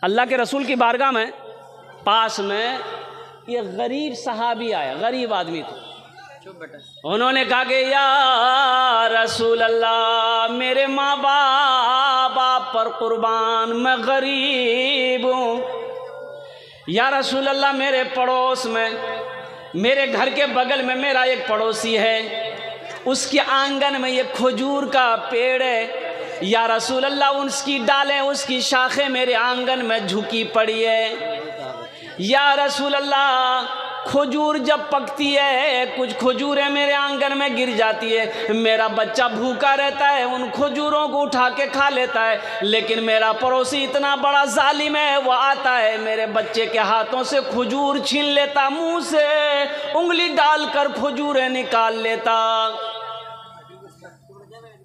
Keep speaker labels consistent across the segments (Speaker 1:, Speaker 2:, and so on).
Speaker 1: अल्लाह के रसूल की बारगाह में पास में ये गरीब सहाबी आया, गरीब आदमी था। उन्होंने कहा कि या रसूल अल्लाह, मेरे माँ बाप आप पर कुर्बान, मैं गरीब हूँ। या रसूल अल्लाह, मेरे पड़ोस में, मेरे घर के बगल में मेरा एक पड़ोसी है, उसके आंगन में ये खजूर का पेड़ है। या रसूल अल्लाह, उसकी डालें, उसकी शाखें मेरे आंगन में झुकी पड़ी है। या रसूल अल्लाह, खजूर जब पकती है, कुछ खजूरें मेरे आंगन में गिर जाती है, मेरा बच्चा भूखा रहता है, उन खजूरों को उठा के खा लेता है। लेकिन मेरा पड़ोसी इतना बड़ा जालिम है, वो आता है मेरे बच्चे के हाथों से खजूर छीन लेता, मुंह से उंगली डालकर खजूरें निकाल लेता।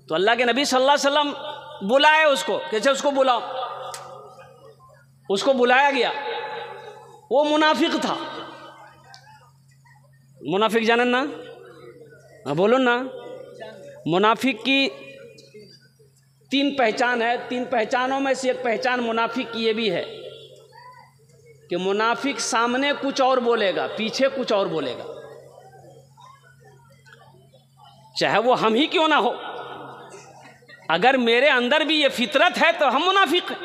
Speaker 1: तो अल्लाह के नबी सल्लल्लाहु अलैहि वसल्लम बुलाए उसको, कैसे उसको बुलाओ, उसको बुलाया गया। वो मुनाफिक था। मुनाफिक जानन ना? हाँ बोलो ना। मुनाफिक की 3 पहचान है। 3 पहचानों में से एक पहचान मुनाफिक की ये भी है कि मुनाफिक सामने कुछ और बोलेगा, पीछे कुछ और बोलेगा, चाहे वो हम ही क्यों ना हो। अगर मेरे अंदर भी ये फितरत है तो हम मुनाफिक हैं।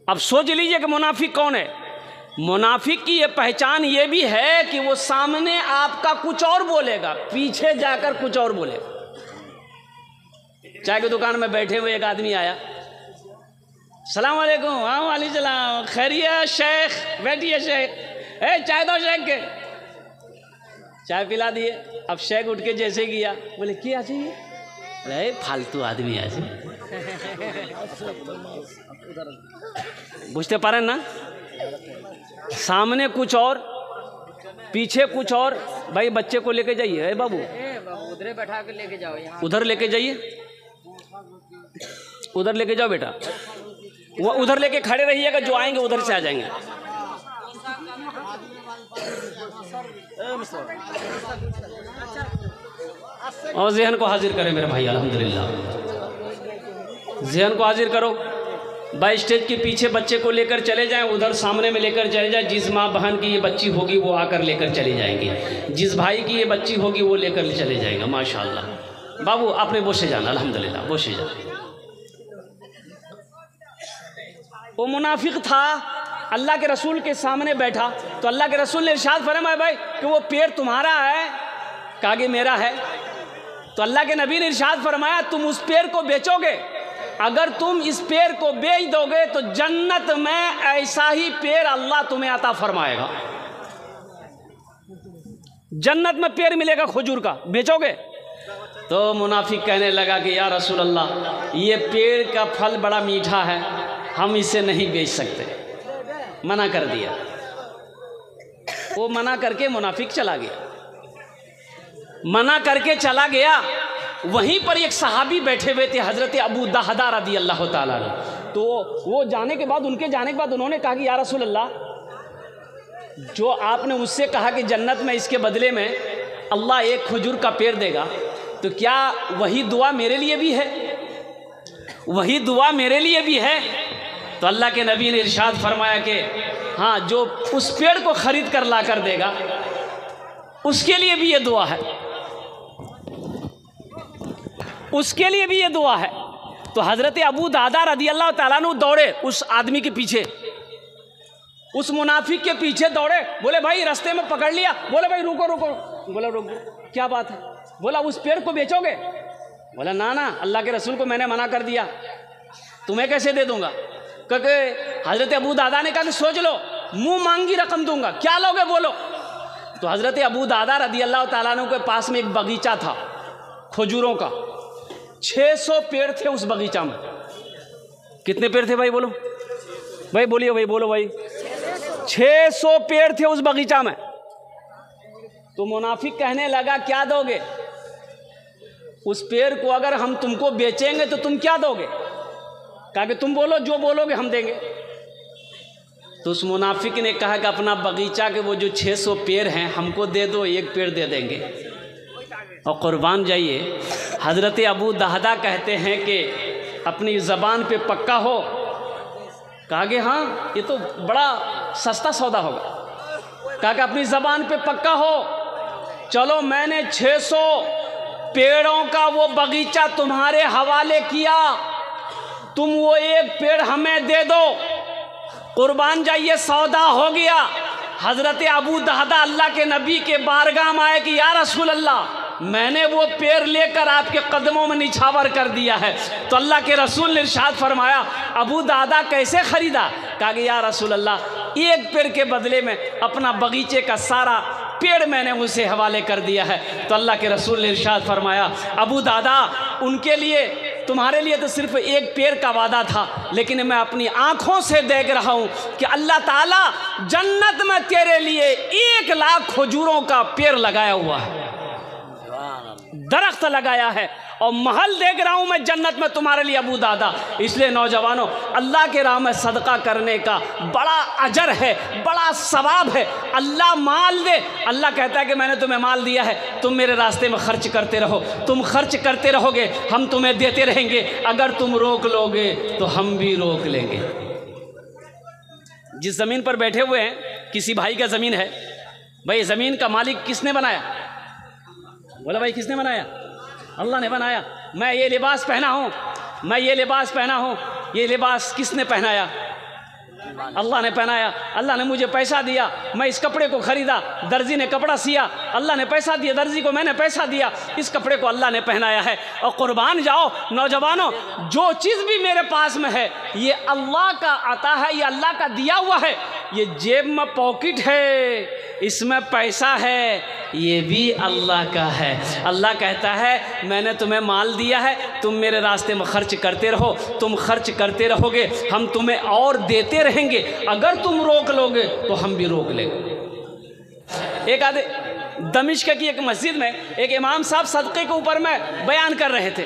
Speaker 1: अब सोच लीजिए कि मुनाफिक कौन है। मुनाफिक की ये पहचान ये भी है कि वो सामने आपका कुछ और बोलेगा, पीछे जाकर कुछ और बोलेगा। चाय की दुकान में बैठे हुए एक आदमी आया, सलाम वालेकुम। हाँ वालेकुम सलाम, खैरियत शेख, बैठिए शेख, चाय दो शेख के। चाय पिला दिए। अब शेख उठ के जैसे गया, बोले क्या चाहिए? अरे फालतू आदमी है, बुझते पारे ना, सामने कुछ और पीछे कुछ और। भाई बच्चे को लेके जाइए, बाबू
Speaker 2: उधर बैठा के लेके जाओ, यहाँ
Speaker 1: उधर लेके जाइए, उधर लेके जाओ बेटा, वो उधर लेके खड़े रहिएगा, जो आएंगे उधर से आ जाएंगे। और ज़हन को हाजिर करें मेरे भाई, अल्हम्दुलिल्लाह ज़हन को हाजिर करो। भाई स्टेज के पीछे बच्चे को लेकर चले जाएं, उधर सामने में लेकर चले जाएं। जिस माँ बहन की ये बच्ची होगी वो आकर लेकर चली जाएंगी, जिस भाई की ये बच्ची होगी वो लेकर चले जाएगा। माशाअल्लाह। बाबू आपने बोसे जाना, अल्हम्दुलिल्लाह बोसे जाना। वो मुनाफिक था, अल्लाह के रसूल के सामने बैठा तो अल्लाह के रसूल ने इरशाद फरमाया भाई कि वो पेड़ तुम्हारा है? कहा कि मेरा है। तो अल्लाह के नबी ने इरशाद फरमाया तुम उस पेड़ को बेचोगे? अगर तुम इस पेड़ को बेच दोगे तो जन्नत में ऐसा ही पेड़ अल्लाह तुम्हें अता फरमाएगा। जन्नत में पेड़ मिलेगा खजूर का, बेचोगे? तो मुनाफिक कहने लगा कि या रसूल अल्लाह, ये पेड़ का फल बड़ा मीठा है, हम इसे नहीं बेच सकते। मना कर दिया। वो मना करके मुनाफिक चला गया। मना करके चला गया। वहीं पर एक सहाबी बैठे हुए थे, हज़रत अबू दहदा रदी अल्लाह ताला। तो वो जाने के बाद, उनके जाने के बाद उन्होंने कहा कि या रसूल अल्लाह, जो आपने उससे कहा कि जन्नत में इसके बदले में अल्लाह एक खजूर का पेड़ देगा, तो क्या वही दुआ मेरे लिए भी है? वही दुआ मेरे लिए भी है? तो अल्लाह के नबी ने इरशाद फरमाया कि हाँ, जो उस पेड़ को ख़रीद कर ला कर देगा उसके लिए भी ये दुआ है, उसके लिए भी ये दुआ है। तो हज़रत अबू दादा रदी अल्लाह ताला अन्हु दौड़े उस आदमी के पीछे, उस मुनाफिक के पीछे दौड़े। बोले भाई रास्ते में पकड़ लिया। बोले भाई रुको रुको। बोला रुको, क्या बात है? बोला उस पेड़ को बेचोगे? बोला ना ना, अल्लाह के रसूल को मैंने मना कर दिया, तुम्हें कैसे दे दूंगा? क्योंकि हज़रत अबू दादा ने कहा कि सोच लो, मुंह मांगी रकम दूंगा, क्या लोगे बोलो। तो हज़रत अबू दादा रदी अल्लाह ताला अन्हु के पास में एक बगीचा था खजूरों का। 600 पेड़ थे उस बगीचा में। कितने पेड़ थे भाई बोलो, भाई बोलिए भाई, बोलो भाई। 600 पेड़ थे उस बगीचा में। तो मुनाफिक कहने लगा क्या दोगे? उस पेड़ को अगर हम तुमको बेचेंगे तो तुम क्या दोगे? कहा कि तुम बोलो, जो बोलोगे हम देंगे। तो उस मुनाफिक ने कहा कि अपना बगीचा के वो जो 600 पेड़ हैं हमको दे दो, एक पेड़ दे देंगे। और कुर्बान जाइए, हज़रत अबू दहदा कहते हैं कि अपनी ज़बान पे पक्का हो कहा कि हाँ ये तो बड़ा सस्ता सौदा होगा। कहा कि अपनी ज़बान पे पक्का हो, चलो मैंने 600 पेड़ों का वो बगीचा तुम्हारे हवाले किया, तुम वो एक पेड़ हमें दे दो, कुर्बान जाइए, सौदा हो गया। हज़रत अबू दहदा अल्लाह के नबी के बारगाह में आए कि या रसूल अल्लाह, मैंने वो पेड़ लेकर आपके कदमों में निछावर कर दिया है। तो अल्लाह के रसूल ने इरशाद फरमाया, अबू दादा कैसे ख़रीदा? कहा कि या रसूल अल्लाह, एक पेड़ के बदले में अपना बगीचे का सारा पेड़ मैंने उसे हवाले कर दिया है। तो अल्लाह के रसूल ने इरशाद फरमाया, अबू दादा उनके लिए, तुम्हारे लिए तो सिर्फ एक पेड़ का वादा था, लेकिन मैं अपनी आँखों से देख रहा हूँ कि अल्लाह ताला जन्नत में तेरे लिए 1 लाख खजूरों का पेड़ लगाया हुआ है, दरख्त लगाया है, और महल देख रहा हूँ मैं जन्नत में तुम्हारे लिए अबू दादा। इसलिए नौजवानों, अल्लाह के राह में सदका करने का बड़ा अजर है, बड़ा सवाब है। अल्लाह माल दे, अल्लाह कहता है कि मैंने तुम्हें माल दिया है, तुम मेरे रास्ते में खर्च करते रहो, तुम खर्च करते रहोगे, हम तुम्हें देते रहेंगे। अगर तुम रोक लोगे तो हम भी रोक लेंगे। जिस ज़मीन पर बैठे हुए हैं, किसी भाई का ज़मीन है, भाई ज़मीन का मालिक किसने बनाया? बोला भाई किसने बनाया? अल्लाह ने बनाया। मैं ये लिबास पहना हूँ, मैं ये लिबास पहना हूँ, ये लिबास किसने पहनाया? अल्लाह ने पहनाया। अल्लाह ने मुझे पैसा दिया, मैं इस कपड़े को ख़रीदा, दर्जी ने कपड़ा सिया, अल्लाह ने पैसा दिया, दर्जी को मैंने पैसा दिया, इस कपड़े को अल्लाह ने पहनाया है। और कुर्बान जाओ नौजवानों, जो चीज़ भी मेरे पास में है ये अल्लाह का अता है, ये अल्लाह का दिया हुआ है। ये जेब में पॉकेट है, इसमें पैसा है, ये भी अल्लाह का है। अल्लाह कहता है मैंने तुम्हें माल दिया है, तुम मेरे रास्ते में खर्च करते रहो, तुम खर्च करते रहोगे, हम तुम्हें और देते रहेंगे। अगर तुम रोक लोगे तो हम भी रोक लेंगे। एक आधे दमिश्क की एक मस्जिद में एक इमाम साहब सदक़े के ऊपर में बयान कर रहे थे।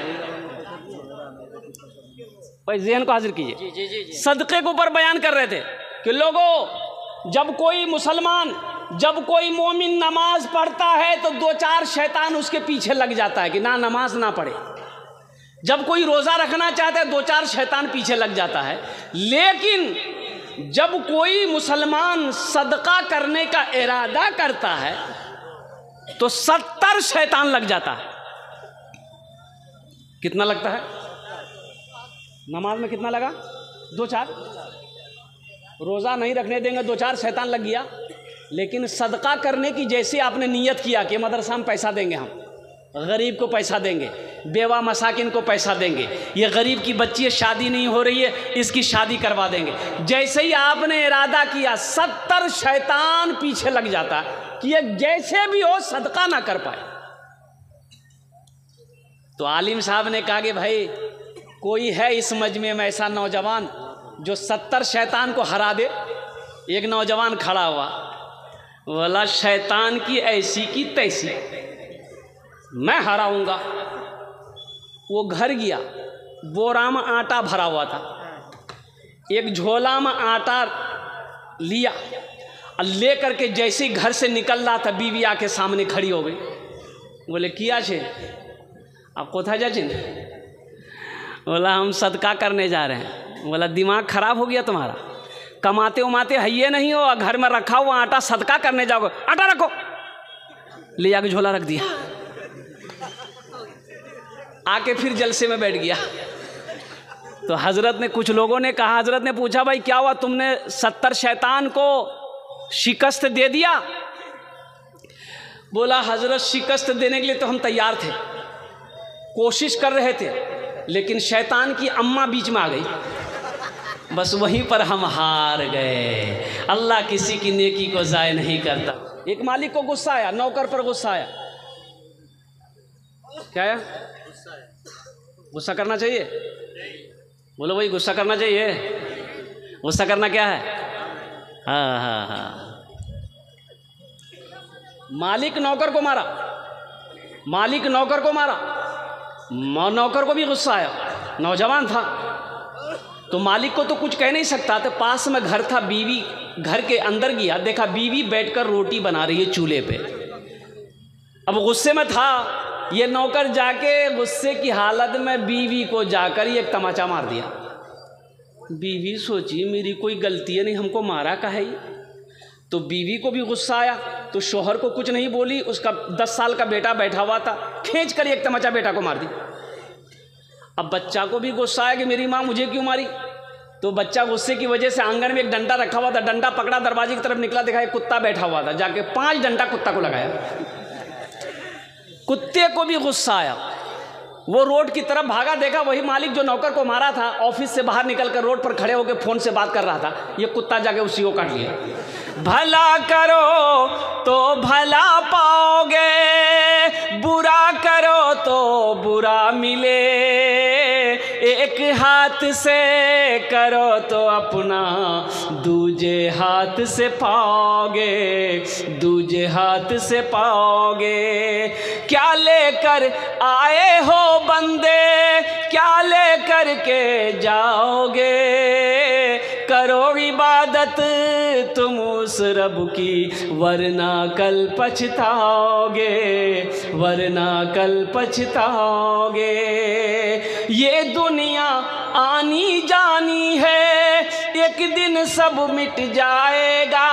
Speaker 1: भाई ज़हन को हाजिर कीजिए। सदक़े के ऊपर बयान कर रहे थे कि लोगों, जब कोई मुसलमान, जब कोई मोमिन नमाज पढ़ता है तो 2-4 शैतान उसके पीछे लग जाता है कि ना नमाज ना पढ़े। जब कोई रोज़ा रखना चाहता है 2-4 शैतान पीछे लग जाता है। लेकिन जब कोई मुसलमान सदका करने का इरादा करता है तो 70 शैतान लग जाता है। कितना लगता है? नमाज में कितना लगा? 2-4। रोज़ा नहीं रखने देंगे 2-4 शैतान लग गया। लेकिन सदका करने की जैसे आपने नियत किया कि मदरसा में पैसा देंगे, हम गरीब को पैसा देंगे, बेवा मसाकिन को पैसा देंगे, ये गरीब की बच्ची शादी नहीं हो रही है इसकी शादी करवा देंगे, जैसे ही आपने इरादा किया 70 शैतान पीछे लग जाता कि ये जैसे भी हो सदका ना कर पाए। तो आलिम साहब ने कहा कि भाई कोई है इस मजमे में ऐसा नौजवान जो 70 शैतान को हरा दे? एक नौजवान खड़ा हुआ, बोला शैतान की ऐसी की तैसी मैं हराऊंगा। वो घर गया, बोरा में आटा भरा हुआ था, एक झोला में आटा लिया और ले करके जैसे ही घर से निकल रहा था बीवी आके सामने खड़ी हो गई। बोले किया छे आप कोथा जाचिन? बोला हम सदका करने जा रहे हैं। बोला दिमाग खराब हो गया तुम्हारा, कमाते उमाते है ये नहीं हो, घर में रखा हुआ आटा सदका करने जाओगे? आटा रखो, ले जाके झोला रख दिया, आके फिर जलसे में बैठ गया। तो हजरत ने, कुछ लोगों ने कहा, हजरत ने पूछा भाई क्या हुआ, तुमने 70 शैतान को शिकस्त दे दिया? बोला हजरत शिकस्त देने के लिए तो हम तैयार थे, कोशिश कर रहे थे, लेकिन शैतान की अम्मा बीच में आ गई, बस वहीं पर हम हार गए। अल्लाह किसी की नेकी को ज़ाय नहीं करता। एक मालिक को गुस्सा आया, नौकर पर गुस्सा आया। क्या आया? गुस्सा करना चाहिए? बोलो भाई गुस्सा करना चाहिए? गुस्सा करना क्या है? हाँ हाँ हाँ। मालिक नौकर को मारा, मालिक नौकर को मारा, नौकर को भी गुस्सा आया, नौजवान था तो मालिक को तो कुछ कह नहीं सकता। तो पास में घर था, बीवी घर के अंदर गया, देखा बीवी बैठकर रोटी बना रही है चूल्हे पे। अब गुस्से में था, ये नौकर जाके गुस्से की हालत में बीवी को जाकर एक तमाचा मार दिया। बीवी सोची मेरी कोई गलती है नहीं, हमको मारा का है। तो बीवी को भी गुस्सा आया, तो शोहर को कुछ नहीं बोली। उसका 10 साल का बेटा बैठा हुआ था, खींच कर एक तमाचा बेटा को मार दी। अब बच्चा को भी गुस्सा आया कि मेरी माँ मुझे क्यों मारी। तो बच्चा गुस्से की वजह से आंगन में एक डंडा रखा हुआ था, डंडा पकड़ा, दरवाजे की तरफ निकला, देखा एक कुत्ता बैठा हुआ था, जाके 5 डंडा कुत्ता को लगाया। कुत्ते को भी गुस्सा आया, वो रोड की तरफ भागा, देखा वही मालिक जो नौकर को मारा था ऑफिस से बाहर निकलकर रोड पर खड़े होकर फोन से बात कर रहा था। ये कुत्ता जाके उसी को काट लिया। भला करो तो भला पाओगे, बुरा करो तो बुरा मिले, एक हाथ से करो तो अपना दूजे हाथ से पाओगे, दूजे हाथ से पाओगे। क्या लेकर आए हो बंदे, क्या लेकर के जाओगे, करो इबादत तुम उस रब की, वरना कल पछताओगे, वरना कल पछताओगे। ये दुनिया आनी जानी है, एक दिन सब मिट जाएगा,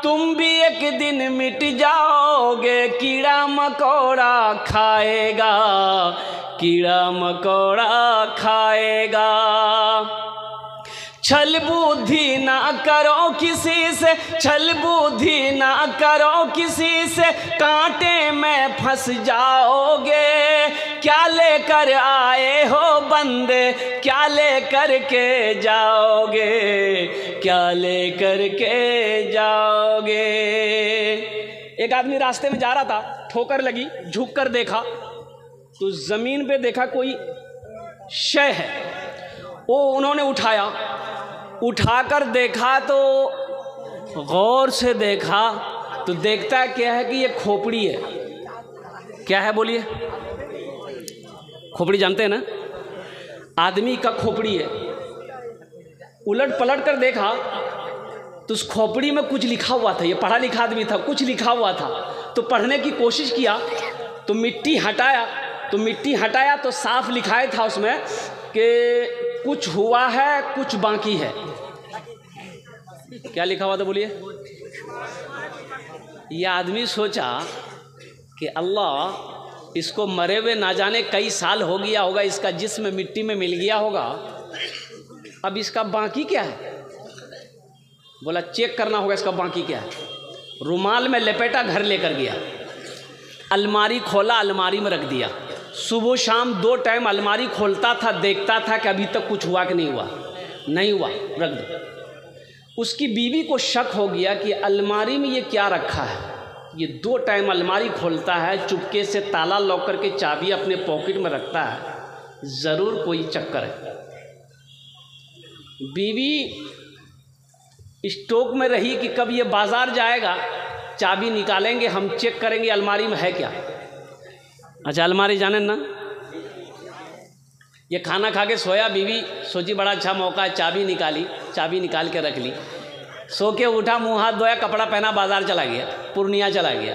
Speaker 1: तुम भी एक दिन मिट जाओगे। कीड़ा मकोड़ा खाएगा, कीड़ा मकोड़ा खाएगा। छल बुद्धि ना करो किसी से, छल बुद्धि ना करो किसी से, कांटे में फंस जाओगे। क्या लेकर आए हो बंदे, क्या लेकर के जाओगे, क्या लेकर के जाओगे। एक आदमी रास्ते में जा रहा था, ठोकर लगी, झुक कर देखा तो जमीन पे देखा कोई शय है, वो उन्होंने उठाया, उठाकर देखा तो गौर से देखा तो देखता क्या है कि ये खोपड़ी है। क्या है बोलिए? खोपड़ी जानते हैं ना, आदमी का खोपड़ी है। उलट पलट कर देखा तो उस खोपड़ी में कुछ लिखा हुआ था। ये पढ़ा लिखा आदमी था, कुछ लिखा हुआ था। तो पढ़ने की कोशिश किया तो मिट्टी हटाया, तो मिट्टी हटाया तो साफ लिखाया था उसमें कि कुछ हुआ है कुछ बाकी है। क्या लिखा हुआ था बोलिए? ये आदमी सोचा कि अल्लाह, इसको मरे हुए ना जाने कई साल हो गया होगा, इसका जिस्म मिट्टी में मिल गया होगा, अब इसका बाकी क्या है? बोला चेक करना होगा इसका बाकी क्या है। रुमाल में लपेटा, घर लेकर गया, अलमारी खोला, अलमारी में रख दिया। सुबह शाम 2 टाइम अलमारी खोलता था, देखता था कि अभी तक कुछ हुआ कि नहीं हुआ। नहीं हुआ, रख दो। उसकी बीवी को शक हो गया कि अलमारी में ये क्या रखा है। ये 2 टाइम अलमारी खोलता है, चुपके से ताला लॉक करके चाबी अपने पॉकेट में रखता है, ज़रूर कोई चक्कर है। बीवी स्टॉक में रही कि कब ये बाज़ार जाएगा, चाबी निकालेंगे, हम चेक करेंगे अलमारी में है क्या। अच्छा, अलमारी जाने ना, ये खाना खा के सोया, बीवी सोची बड़ा अच्छा मौका है, चाबी निकाली, चाबी निकाल के रख ली। सो के उठा, मुंह हाथ धोया, कपड़ा पहना, बाजार चला गया, पूर्णिया चला गया।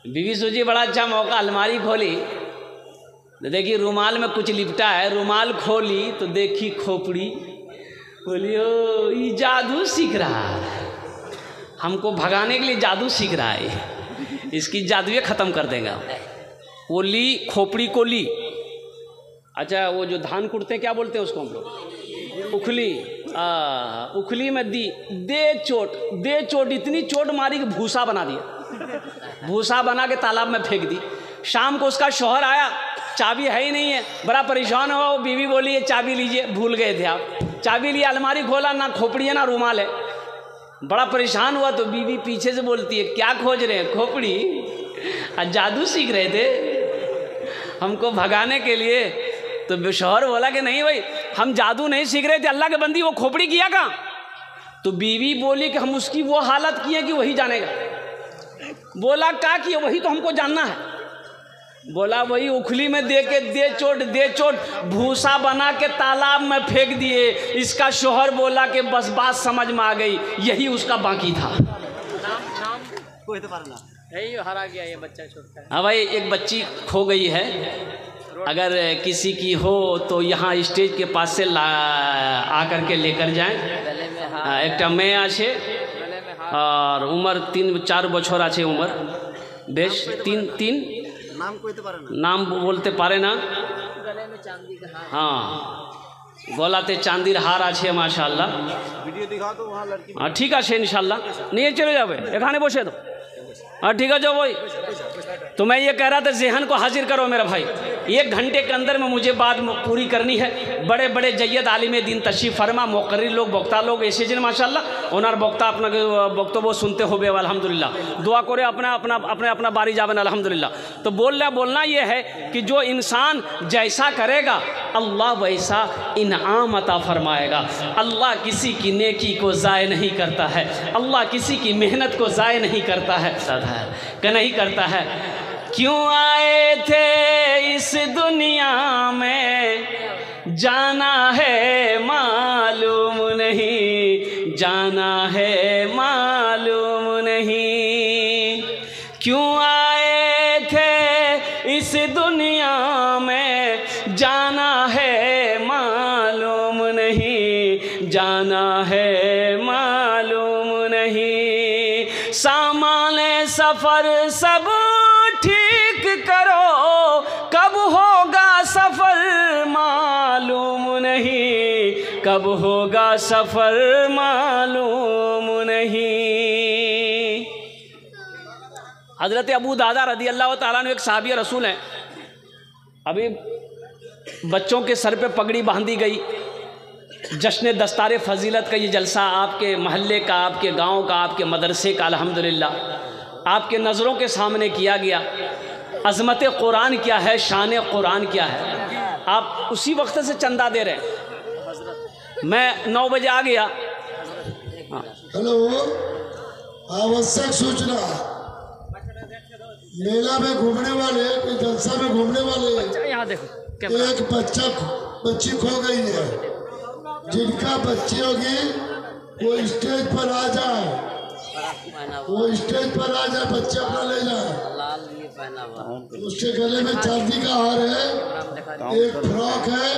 Speaker 1: बीवी सोची बड़ा अच्छा मौका, अलमारी खोली तो देखी रुमाल में कुछ लिपटा है। रुमाल खोली तो देखी खोपड़ी। बोली ओ, ये जादू सीख रहा है, हमको भगाने के लिए जादू सीख रहा है, इसकी जादुए ख़त्म कर देगा। वो ली, खोपड़ी को ली। अच्छा, वो जो धान कुटते क्या बोलते हैं उसको हम लोग? उखली। उखली में दी, दे चोट, इतनी चोट मारी कि भूसा बना दिया। भूसा बना के तालाब में फेंक दी। शाम को उसका शौहर आया, चाबी है ही नहीं है, बड़ा परेशान हुआ। बीवी बोली ये चाबी लीजिए, भूल गए थे आप। चाबी लिया, अलमारी खोला, ना खोपड़ी है ना रुमाल है। बड़ा परेशान हुआ तो बीवी पीछे से बोलती है क्या खोज रहे हैं? खोपड़ी। जादू सीख रहे थे हमको भगाने के लिए। तो शौहर बोला कि नहीं भाई, हम जादू नहीं सीख रहे थे, अल्लाह के बंदी, वो खोपड़ी किया कहाँ? तो बीवी बोली कि हम उसकी वो हालत की है कि वही जानेगा। बोला क्या किया? वही तो हमको जानना है। बोला वही उखली में दे के दे चोट भूसा बना के तालाब में फेंक दिए। इसका शौहर बोला कि बस बात समझ में आ गई, यही उसका बाकी था।
Speaker 2: कोई तो यही हरा गया ये बच्चा छोटा है।
Speaker 1: हाँ भाई, एक बच्ची खो गई है, अगर किसी की हो तो यहाँ स्टेज के पास से आकर के लेकर जाएं।
Speaker 2: गले में हाथ,
Speaker 1: एक मैं आछे
Speaker 2: गले में हाथ।
Speaker 1: और उम्र 3-4 বছর আছে उम्र बेश 3
Speaker 3: नाम कोई तो
Speaker 1: नाम बोलते पारे ना।
Speaker 2: गले में चांदी का हाथ।
Speaker 1: हाँ गलाते चांदिर हार আছে माशाल्लाह।
Speaker 3: वीडियो दिखा दो वहाँ लड़की।
Speaker 1: हाँ ठीक है इंशाल्लाह नहीं चले जाओ एखाने बसे दो। हाँ ठीक है जो भाई तो मैं ये कह रहा था जहन को हाजिर करो मेरा भाई। 1 घंटे के अंदर में मुझे बात पूरी करनी है। बड़े बड़े जय्यद आलिम दीन तशरीफ फरमा मुकर्रिर लोग वक्ता लोग ऐसे जिन माशाल्लाह ओनार वक्ता अपना वक्तव्य सुनते हो अल्हम्दुलिल्लाह दुआ करे अपना अपना अपने अपना बारी जावन अल्हम्दुलिल्लाह। तो बोलना ये है कि जो इंसान जैसा करेगा अल्लाह वैसा इनाम अता फरमाएगा। अल्लाह किसी की नेकी को ज़ाय नहीं करता है, अल्लाह किसी की मेहनत को ज़ाय नहीं करता है कि नहीं करता है। क्यों आए थे इस दुनिया में जाना है मालूम नहीं, जाना है मालूम नहीं। क्यों आए थे इस दुनिया में जाना है मालूम नहीं, जाना है मालूम नहीं। सामान सफ़र सब ठीक करो कब होगा सफ़र मालूम नहीं, कब होगा सफ़र मालूम नहीं। हज़रत अबू दादा रदी अल्लाह ताला अन्हु एक साहबी रसूल हैं। अभी बच्चों के सर पे पगड़ी बांधी गई। जश्न दस्तार फ़जीलत का ये जलसा आपके महल्ले का, आपके गांव का, आपके मदरसे का अल्हम्दुलिल्लाह आपके नज़रों के सामने किया गया। अज़मत कुरान क्या है, शान कुरान क्या है, आप उसी वक्त से चंदा दे रहे हैं। मैं 9 बजे आ गया।
Speaker 4: हेलो, आवश्यक सूचना, मेला में घूमने वाले, जलसा में घूमने वाले
Speaker 1: यहाँ देखो
Speaker 4: एक बच्ची खो गई है। जिनका बच्ची होगी वो स्टेज पर आ जाए, वो स्टेज पर आ जाए, बच्चे अपना ले जाए।
Speaker 2: लाल ये पहना हुआ,
Speaker 4: उसके गले में चांदी का हार है, एक फ्रॉक है,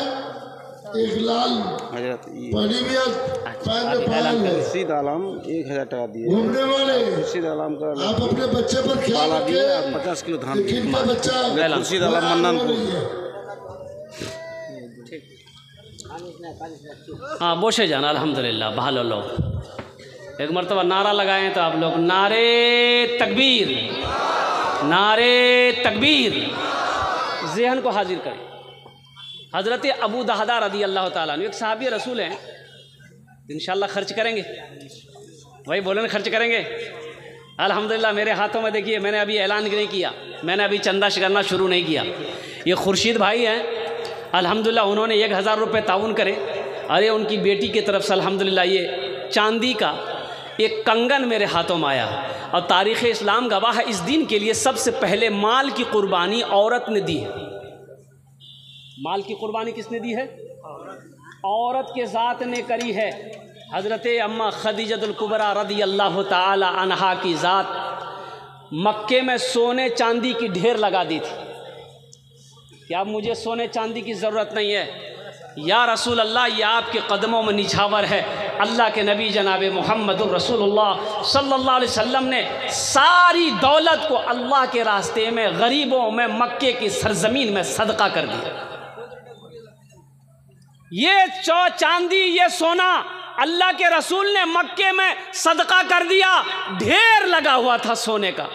Speaker 4: एक लाल पड़ी भी है, पैर में पायल है।
Speaker 3: खुर्शीद आलम 1000 टका दिए।
Speaker 4: घूमने वाले
Speaker 3: खुर्शीद आलम का
Speaker 4: आप अपने बच्चे पर ख्याल रखें।
Speaker 3: 50 किलो धान।
Speaker 4: लेकिन का बच्चा
Speaker 3: खुर्शीद आलम मन्नानपुर।
Speaker 1: हाँ बोशे जाना अल्हम्दुलिल्लाह। भालो लो एक मरतबा नारा लगाएं तो आप लोग नारे तकबीर, नारे तकबीर। जहन को हाजिर करें। हज़रत अबू दादा रदी अल्लाह ताला अन्हु एक साहबी रसूल हैं। इंशाल्लाह खर्च करेंगे, वही बोले ना खर्च करेंगे अल्हम्दुलिल्लाह। मेरे हाथों में देखिए, मैंने अभी ऐलान नहीं किया, मैंने अभी चंदा करना शुरू नहीं किया। ये खुर्शीद भाई हैं अल्हम्दुलिल्लाह, उन्होंने 1000 रुपये ताउन करे। अरे उनकी बेटी की तरफ से अल्हम्दुलिल्लाह ये चांदी का एक कंगन मेरे हाथों में आया। और तारीख़ इस्लाम गवाह है, इस दिन के लिए सबसे पहले माल की कुर्बानी औरत ने दी है। माल की कुर्बानी किसने दी है? औरत के ज़ात ने करी है। हज़रत अम्मा खदीजतुल कुबरा रदी अल्लाह ताला अन्हा की ज़ात मक्के में सोने चांदी की ढेर लगा दी थी कि अब मुझे सोने चांदी की ज़रूरत नहीं है, या रसूल अल्लाह ये आपके कदमों में निछावर है। अल्लाह के नबी जनाब मोहम्मदुर रसूलुल्लाह सल्लल्लाहु अलैहि वसल्लम ने सारी दौलत को अल्लाह के रास्ते में गरीबों में मक्के की सरजमीन में सदका कर दिया। ये चांदी ये सोना अल्लाह के रसूल ने मक्के में सदका कर दिया। ढेर लगा हुआ था सोने का,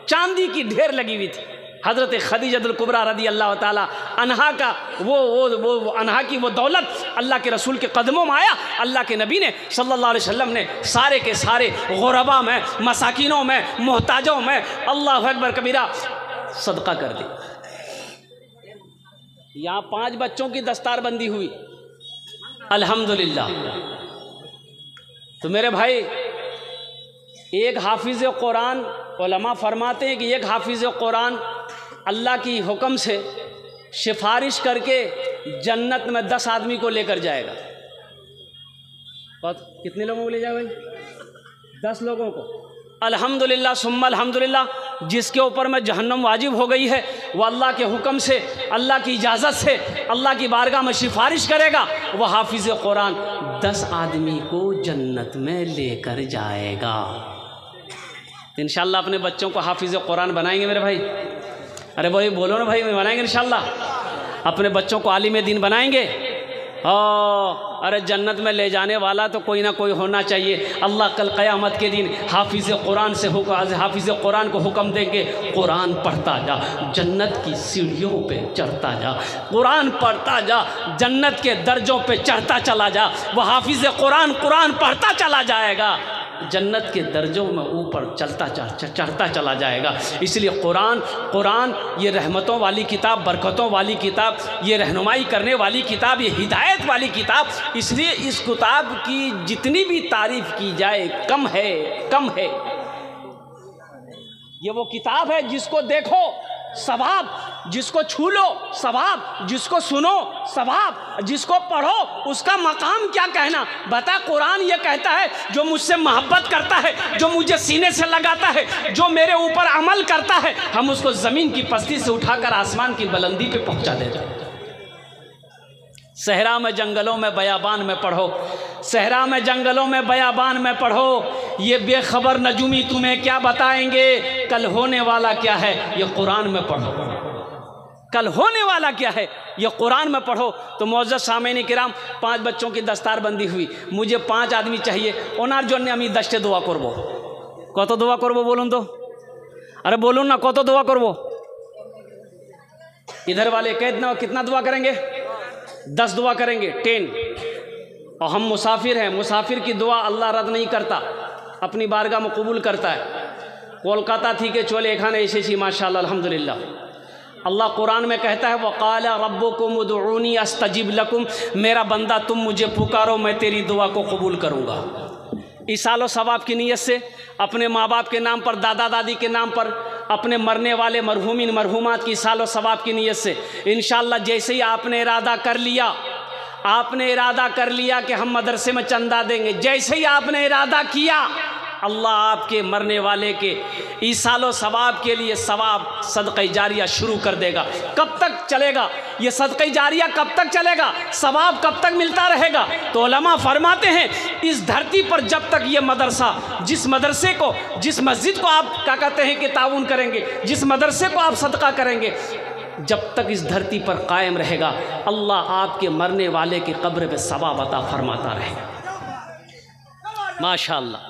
Speaker 1: चांदी की ढेर लगी हुई थी। हज़रत खदीजतुल कुबरा रदी अल्लाह ताला अन्हा का वो अन्हा की वो दौलत अल्लाह के रसूल के कदमों में आया। अल्लाह के नबी ने सल्लल्लाहु अलैहि वसल्लम ने सारे के सारे गुरबा में, मसाकिनों में, मोहताजों में अल्लाह अकबर कबीरा सदका कर दी। यहाँ 5 बच्चों की दस्तारबंदी हुई अल्हम्दुलिल्लाह। तो मेरे भाई, एक हाफिज़ कुरान, उलमा फरमाते हैं कि एक हाफिज़ कुरान अल्लाह की हुक्म से सिफारिश करके जन्नत में 10 आदमी को लेकर जाएगा। और कितने लोगों को ले जाए भाई? 10 लोगों को। अल्हम्दुलिल्लाह सुम्मा अल्हम्दुलिल्लाह। जिसके ऊपर में जहन्नम वाजिब हो गई है, वह अल्लाह के हुक्म से, अल्लाह की इजाज़त से, अल्लाह की बारगाह में सिफारिश करेगा, वह हाफिज़ कुरान 10 आदमी को जन्नत में लेकर जाएगा। तो इंशाअल्लाह अपने बच्चों को हाफिज़ कुरान बनाएंगे मेरे भाई? अरे भाई बोलो ना भाई, बनाएंगे इंशाअल्लाह। अपने बच्चों को आलिम दीन बनाएंगे। अरे जन्नत में ले जाने वाला तो कोई ना कोई होना चाहिए। अल्लाह कल क़यामत के दिन हाफिज़ कुरान से हाफिज़ कुरान को हुक्म देंगे, कुरान पढ़ता जा, जन्नत की सीढ़ियों पे चढ़ता जा, कुरान पढ़ता जा, जन्नत के दर्जों पे चढ़ता चला जा। वह हाफिज़ कुरान कुरान पढ़ता चला जाएगा, जन्नत के दर्जों में ऊपर चढ़ता चला जाएगा। इसलिए कुरान ये रहमतों वाली किताब, बरकतों वाली किताब, ये रहनुमाई करने वाली किताब, ये हिदायत वाली किताब, इसलिए इस किताब की जितनी भी तारीफ़ की जाए कम है। ये वो किताब है जिसको देखो सवाब, जिसको छू लो सवाब, जिसको सुनो सवाब, जिसको पढ़ो उसका मकाम क्या कहना। बता, कुरान ये कहता है जो मुझसे मोहब्बत करता है, जो मुझे सीने से लगाता है, जो मेरे ऊपर अमल करता है, हम उसको ज़मीन की पस्ती से उठाकर आसमान की बुलंदी पे पहुंचा देते हैं। सहरा में जंगलों में बयाबान में पढ़ो, सहरा में जंगलों में बयाबान में पढ़ो, ये बेखबर नजूमी तुम्हें क्या बताएंगे, कल होने वाला क्या है ये कुरान में पढ़ो, कल होने वाला क्या है ये कुरान में पढ़ो। तो मौजूद सामईन किराम, 5 बच्चों की दस्तारबंदी हुई, मुझे 5 आदमी चाहिए। ओनार जन्य अमी 10 দোয়া করব। কত দোয়া করব বলুন তো? अरे बोलून ना, কত দোয়া করব? इधर वाले कितना दुआ करेंगे? 10 दुआ करेंगे, 10। और हम मुसाफिर हैं, मुसाफिर की दुआ अल्लाह रद्द नहीं करता, अपनी बारगाह में कबूल करता है। कोलकाता थी के चोले खाने ऐसे माशाअल्लाह अल्हम्दुलिल्लाह। अल्लाह कुरान में कहता है वक़ाल रब्बुकुम उदऊनी अस्तजिब लकुम, मेरा बंदा तुम मुझे पुकारो मैं तेरी दुआ को कबूल करूँगा। इसालो सवाब की नीयत से, अपने माँ बाप के नाम पर, दादा दादी के नाम पर, अपने मरने वाले मरहूमिन मरहूमात की इसालो सवाब की नीयत से इंशाअल्लाह, जैसे ही आपने इरादा कर लिया कि हम मदरसे में चंदा देंगे, जैसे ही आपने इरादा किया, अल्लाह आपके मरने वाले के ईसालो सवाब के लिए सवाब सदक़े जारिया शुरू कर देगा। कब तक चलेगा ये सदक़े जारिया? कब तक चलेगा? सवाब कब तक मिलता रहेगा? तो उलमा फरमाते हैं इस धरती पर जब तक ये मदरसा, जिस मदरसे को, जिस मस्जिद को आप क्या कहते हैं कि ताउन करेंगे, जिस मदरसे को आप सदका करेंगे, जब तक इस धरती पर कायम रहेगा, अल्लाह आपके मरने वाले की कब्र पे सवाब अता फरमाता रहेगा। माशाअल्लाह,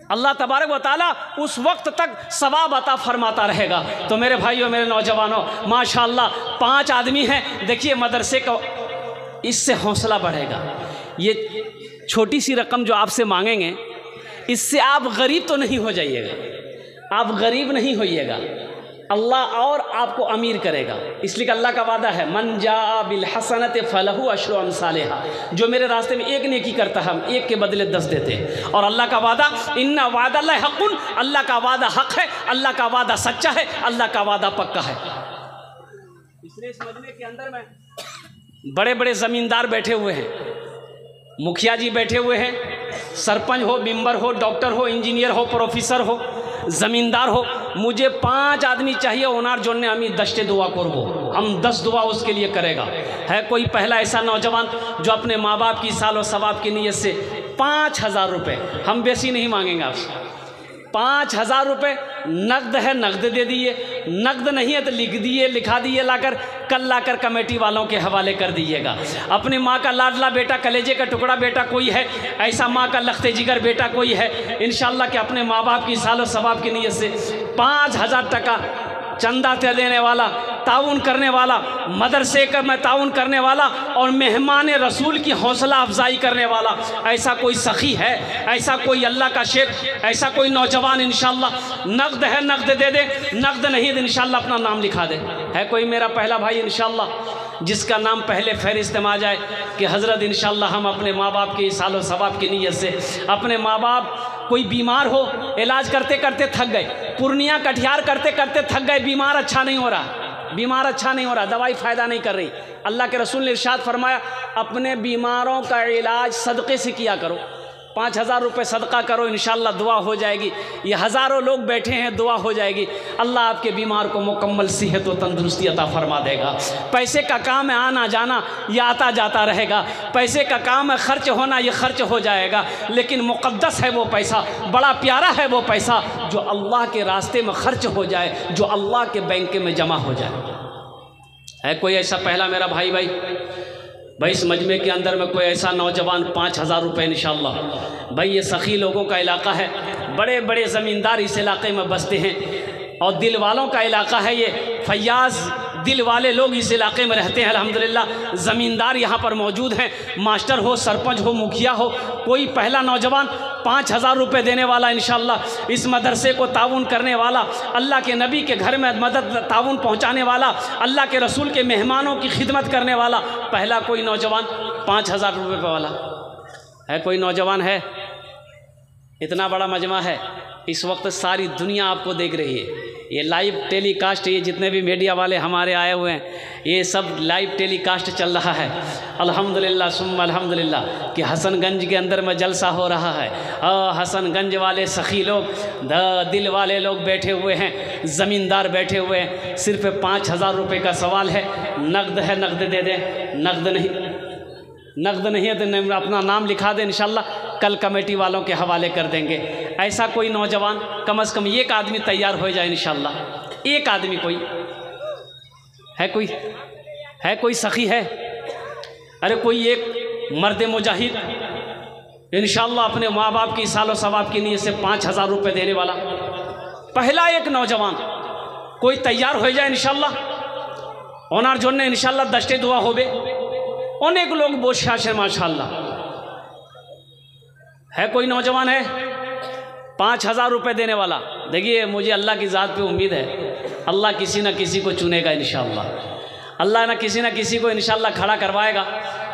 Speaker 1: अल्लाह तबारक व तआला उस वक्त तक सवाब अता फरमाता रहेगा। तो मेरे भाइयों, मेरे नौजवानों, माशाअल्लाह 5 आदमी हैं। देखिए मदरसे का इससे हौसला बढ़ेगा। ये छोटी सी रकम जो आपसे मांगेंगे, इससे आप गरीब तो नहीं हो जाइएगा, आप गरीब नहीं होइएगा, अल्लाह और आपको अमीर करेगा। इसलिए अल्लाह का वादा है मन जा बिल हसनत फलहु अशरु अमसालिहा, जो मेरे रास्ते में एक नेकी करता है हम एक के बदले 10 देते हैं। और अल्लाह का वादा इन्ना वादल्लाहि हक़्क़ुन, अल्लाह का वादा हक है, अल्लाह का वादा सच्चा है, अल्लाह का वादा पक्का है। इसलिए इस मजमे के अंदर में बड़े बड़े ज़मींदार बैठे हुए हैं, मुखिया जी बैठे हुए हैं, सरपंच हो, मेंबर हो, डॉक्टर हो, इंजीनियर हो, प्रोफेसर हो, ज़मींदार हो। मुझे 5 आदमी चाहिए। ओनार जोड़ने हमें 10 दुआ करबो, हम 10 दुआ उसके लिए करेगा। है कोई पहला ऐसा नौजवान जो अपने माँ बाप की सालो सवाब की नीयत से 5000 रुपये, हम बेसी नहीं मांगेंगे आपसे, 5000 रुपये नकद है, नकद दे दिए, नकद नहीं है तो लिखा दिए लाकर, कल लाकर कमेटी वालों के हवाले कर दीजिएगा। अपनी माँ का लाडला बेटा, कलेजे का टुकड़ा बेटा कोई है, ऐसा माँ का लखते जिगर बेटा कोई है, इंशाअल्लाह कि अपने माँ बाप की सालो सवाब की नीयत से 5000 टका चंदा देने वाला, ताउन करने वाला, मदरसे का में ताउन करने वाला और मेहमान रसूल की हौसला अफजाई करने वाला, ऐसा कोई सखी है, ऐसा कोई अल्लाह का शेख, ऐसा कोई नौजवान इंशाअल्लाह नकद है नकद दे दे, नकद नहीं तो इंशाअल्लाह अपना नाम लिखा दे। है कोई मेरा पहला भाई इंशाअल्लाह जिसका नाम पहले फहरिस्त में आ जाए कि हज़रत इंशाअल्लाह हम अपने माँ बाप की सालो सवाब की नीयत से, अपने माँ बाप कोई बीमार हो, इलाज करते करते थक गए, पूर्णिया कटिहार करते करते थक गए, बीमार अच्छा नहीं हो रहा, दवाई फ़ायदा नहीं कर रही। अल्लाह के रसूल ने इरशाद फरमाया अपने बीमारों का इलाज सदक़े से किया करो। 5,000 रुपये सदका करो, इंशाल्लाह दुआ हो जाएगी। ये हज़ारों लोग बैठे हैं, दुआ हो जाएगी। अल्लाह आपके बीमार को मुकम्मल सेहत व तंदुरुस्ती अता फरमा देगा। पैसे का काम है आना जाना, ये आता जाता रहेगा। पैसे का काम है खर्च होना, ये खर्च हो जाएगा। लेकिन मुक़द्दस है वो पैसा, बड़ा प्यारा है वो पैसा जो अल्लाह के रास्ते में खर्च हो जाए, जो अल्लाह के बैंक में जमा हो जाए। है कोई ऐसा पहला मेरा भाई इस मजमे के अंदर में कोई ऐसा नौजवान 5,000 रुपये इंशाअल्लाह। भाई ये सखी लोगों का इलाका है, बड़े बड़े ज़मींदार इस इलाके में बसते हैं और दिल वालों का इलाका है। ये फैयाज़ दिल वाले लोग इस इलाके में रहते हैं अल्हम्दुलिल्लाह। ज़मींदार यहाँ पर मौजूद हैं, मास्टर हो, सरपंच हो, मुखिया हो, कोई पहला नौजवान 5,000 रुपये देने वाला इंशाअल्लाह, इस मदरसे को ताउन करने वाला, अल्लाह के नबी के घर में मदद ताउन पहुँचाने वाला, अल्लाह के रसूल के मेहमानों की खिदमत करने वाला, पहला कोई नौजवान 5,000 रुपये वाला है। कोई नौजवान है? इतना बड़ा मजमा है, इस वक्त सारी दुनिया आपको देख रही है। ये लाइव टेलीकास्ट, ये जितने भी मीडिया वाले हमारे आए हुए हैं, ये सब लाइव टेलीकास्ट चल रहा है। अल्हम्दुलिल्लाह सुम्मा अल्हम्दुलिल्लाह कि हसनगंज के अंदर में जलसा हो रहा है। हसनगंज वाले सखी लोग, दिल वाले लोग बैठे हुए हैं, ज़मींदार बैठे हुए हैं। सिर्फ 5,000 रुपये का सवाल है। नकद है, नकद दे दें। नकद नहीं है तो अपना नाम लिखा दें, इंशाल्लाह कल कमेटी वालों के हवाले कर देंगे। ऐसा कोई नौजवान, कम से कम एक आदमी तैयार हो जाए इंशाल्लाह। एक आदमी कोई है, कोई सखी है? अरे कोई एक मर्द मुजाहिद इंशाल्लाह अपने माँ बाप की सालो सवाब की नीयत से 5,000 रुपये देने वाला पहला एक नौजवान कोई तैयार हो जाए इंशाल्लाह। ओनार जोन इंशाल्लाह दस्ते दुआ होबे। अनेक लोग बोशा से माशाल्लाह। है कोई नौजवान है 5,000 रुपये देने वाला? देखिए मुझे अल्लाह की ज़ात पे उम्मीद है, अल्लाह किसी न किसी को चुनेगा इंशाअल्लाह। अल्लाह न किसी को इंशाअल्लाह खड़ा करवाएगा।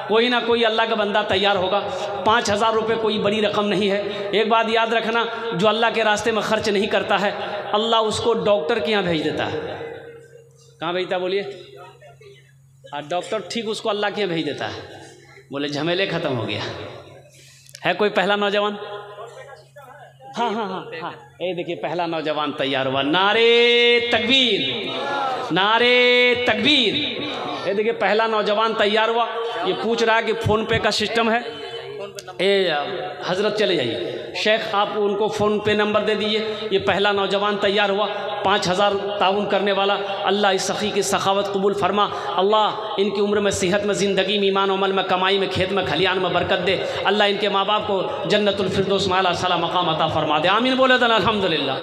Speaker 1: कोई ना कोई अल्लाह का बंदा तैयार होगा। 5,000 रुपये कोई बड़ी रकम नहीं है। एक बात याद रखना, जो अल्लाह के रास्ते में खर्च नहीं करता है, अल्लाह उसको डॉक्टर के यहाँ भेज देता है। कहाँ भेजता है बोलिए? डॉक्टर ठीक उसको अल्लाह के यहाँ भेज देता है। बोले झमेले ख़त्म हो गया। है कोई पहला नौजवान? हाँ, ये देखिए पहला नौजवान तैयार हुआ। नारे तकबीर, नारे तकबीर। ये देखिए पहला नौजवान तैयार हुआ। ये पूछ रहा है कि फ़ोन पे का सिस्टम है? हज़रत चले जाइए, शेख आप उनको फ़ोन पे नंबर दे दीजिए। ये पहला नौजवान तैयार हुआ 5,000 ताउन करने वाला। अल्लाह इस सखी की सखावत कबूल फरमा। अल्लाह इनकी उम्र में, सेहत में, ज़िंदगी में, ईमान अमल में, कमाई में, खेत में, खलियान में बरकत दे। अल्लाह इनके माँ बाप को जन्नतुल फिरदौस माला सला मकाम अता फरमा दे। आमीन बोले तो अल्हम्दुलिल्लाह।